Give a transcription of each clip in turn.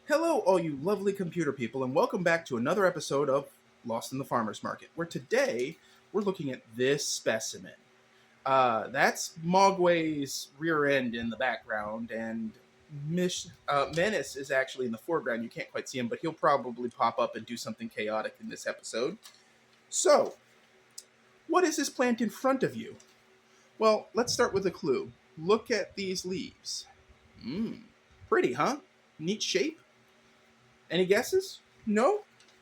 Hello, all you lovely computer people, and welcome back to another episode of Lost in the Farmer's Market, where today we're looking at this specimen. That's Mogwai's rear end in the background, and Menace is actually in the foreground. You can't quite see him, but he'll probably pop up and do something chaotic in this episode. So, what is this plant in front of you? Well, let's start with a clue. Look at these leaves. Mmm, pretty, huh? Neat shape. Any guesses? No?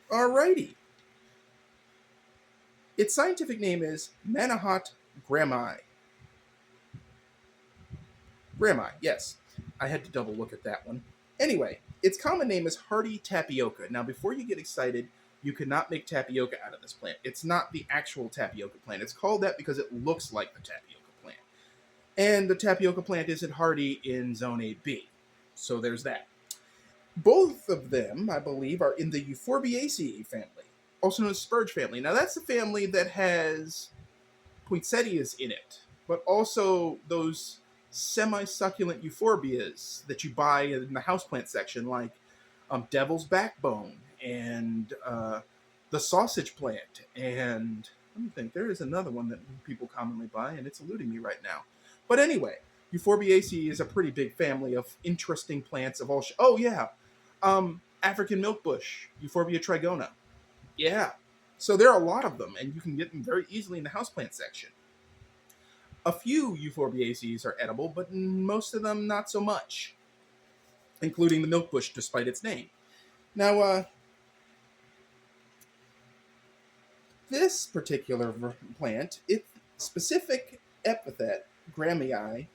Alrighty. Its scientific name is Manihot grahamii. Grahamii, yes. I had to double look at that one. Anyway, its common name is hardy tapioca. Now, before you get excited, you cannot make tapioca out of this plant. It's not the actual tapioca plant. It's called that because it looks like the tapioca plant. And the tapioca plant isn't hardy in Zone 8B. So there's that. Both of them, I believe, are in the Euphorbiaceae family, also known as spurge family. Now, that's the family that has poinsettias in it, but also those semi-succulent euphorbias that you buy in the houseplant section, like devil's backbone and the sausage plant. And let me think, there is another one that people commonly buy, and it's eluding me right now. But anyway, Euphorbiaceae is a pretty big family of interesting plants of all. Oh yeah, African milkbush, Euphorbia trigona. Yeah. So there are a lot of them, and you can get them very easily in the houseplant section. A few Euphorbiaceae are edible, but most of them not so much, including the milkbush, despite its name. Now, this particular plant, its specific epithet, grahamii,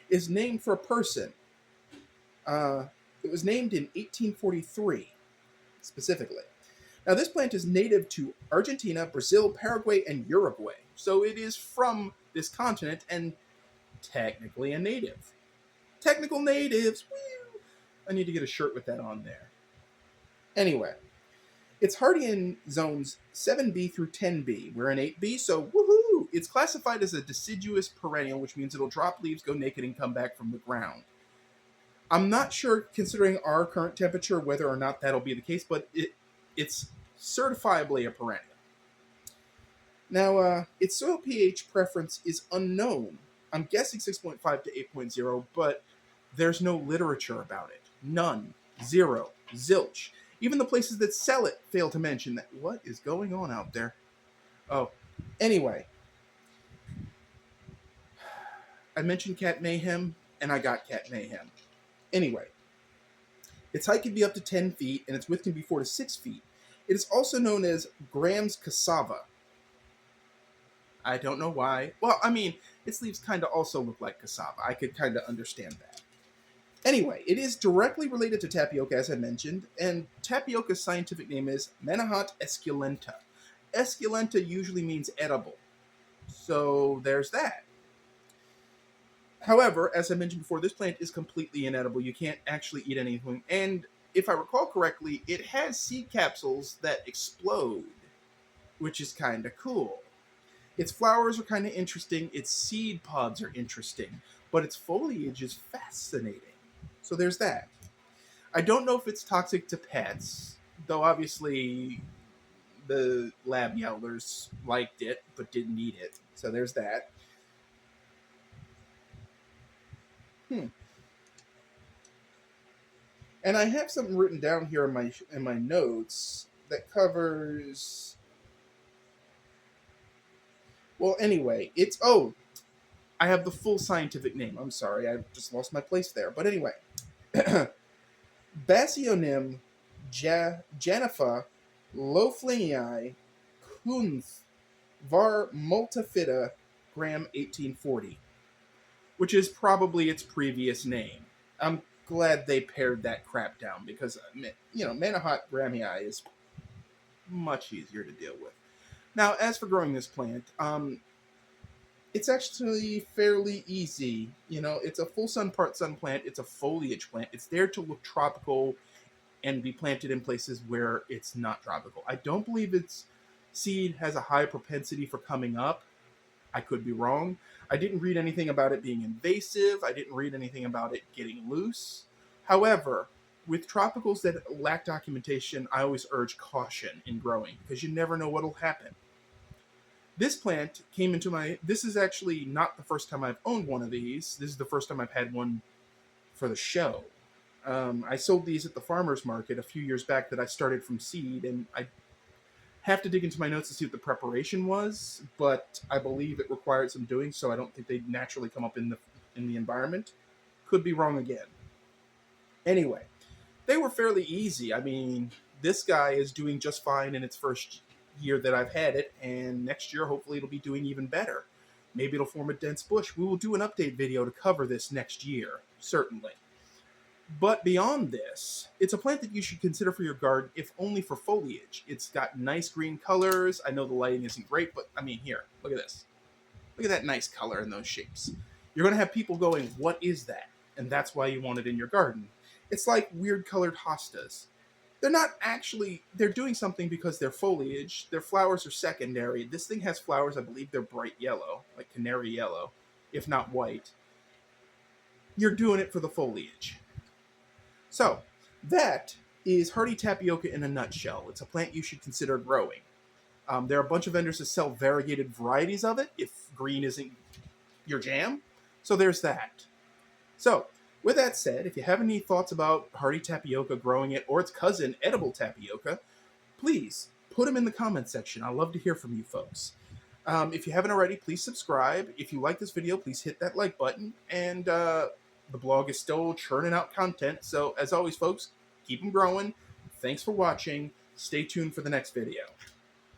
is named for a person. It was named in 1843, specifically. Now, this plant is native to Argentina, Brazil, Paraguay, and Uruguay. So it is from this continent and technically a native. Technical natives! Woo! I need to get a shirt with that on there. Anyway, it's hardy in zones 7B through 10B. We're in 8B, so woohoo! It's classified as a deciduous perennial, which means it'll drop leaves, go naked, and come back from the ground. I'm not sure, considering our current temperature, whether or not that'll be the case, but it's certifiably a perennial. Now, its soil pH preference is unknown. I'm guessing 6.5 to 8.0, but there's no literature about it. None. Zero. Zilch. Even the places that sell it fail to mention that. What is going on out there? Oh, anyway. I mentioned cat mayhem, and I got cat mayhem. Anyway. Its height can be up to 10 feet, and its width can be 4 to 6 feet. It is also known as Graham's cassava. I don't know why. Well, I mean, its leaves kind of also look like cassava. I could kind of understand that. Anyway, it is directly related to tapioca, as I mentioned, and tapioca's scientific name is Manihot esculenta. Esculenta usually means edible. So there's that. However, as I mentioned before, this plant is completely inedible. You can't actually eat anything. And if I recall correctly, it has seed capsules that explode, which is kind of cool. Its flowers are kind of interesting. Its seed pods are interesting. But its foliage is fascinating. So there's that. I don't know if it's toxic to pets, though obviously the lab yellers liked it but didn't eat it. So there's that. And I have something written down here in my notes that covers. Well, anyway, it's I have the full scientific name. I'm sorry, I just lost my place there. But anyway, Basionym Janifa Loflingii Kunth var multifida Graham 1840, which is probably its previous name. I'm glad they pared that crap down because, Manihot grahamii is much easier to deal with. Now, as for growing this plant, it's actually fairly easy. It's a full sun, part sun plant. It's a foliage plant. It's there to look tropical and be planted in places where it's not tropical. I don't believe its seed has a high propensity for coming up. I could be wrong. I didn't read anything about it being invasive. I didn't read anything about it getting loose. However, with tropicals that lack documentation, I always urge caution in growing because you never know what'll happen. This plant came into my... This is actually not the first time I've owned one of these. This is the first time I've had one for the show. I sold these at the farmer's market a few years back that I started from seed, and I have to dig into my notes to see what the preparation was, but I believe it required some doing, so I don't think they'd naturally come up in the environment. Could be wrong again. Anyway, they were fairly easy. I mean, this guy is doing just fine in its first year that I've had it, and next year hopefully it'll be doing even better. Maybe it'll form a dense bush. We will do an update video to cover this next year, certainly. But beyond this, it's a plant that you should consider for your garden, if only for foliage. It's got nice green colors. I know the lighting isn't great, but I mean, here, look at this. Look at that nice color in those shapes. You're going to have people going, what is that? And that's why you want it in your garden. It's like weird colored hostas. They're not actually, they're doing something because they're foliage. Their flowers are secondary. This thing has flowers, I believe they're bright yellow, like canary yellow, if not white. You're doing it for the foliage. So, that is hardy tapioca in a nutshell. It's a plant you should consider growing. There are a bunch of vendors that sell variegated varieties of it, if green isn't your jam. So there's that. So, with that said, if you have any thoughts about hardy tapioca, growing it, or its cousin, edible tapioca, please put them in the comments section. I'd love to hear from you folks. If you haven't already, please subscribe. If you like this video, please hit that like button. And the blog is still churning out content. So, as always, folks, keep them growing. Thanks for watching. Stay tuned for the next video.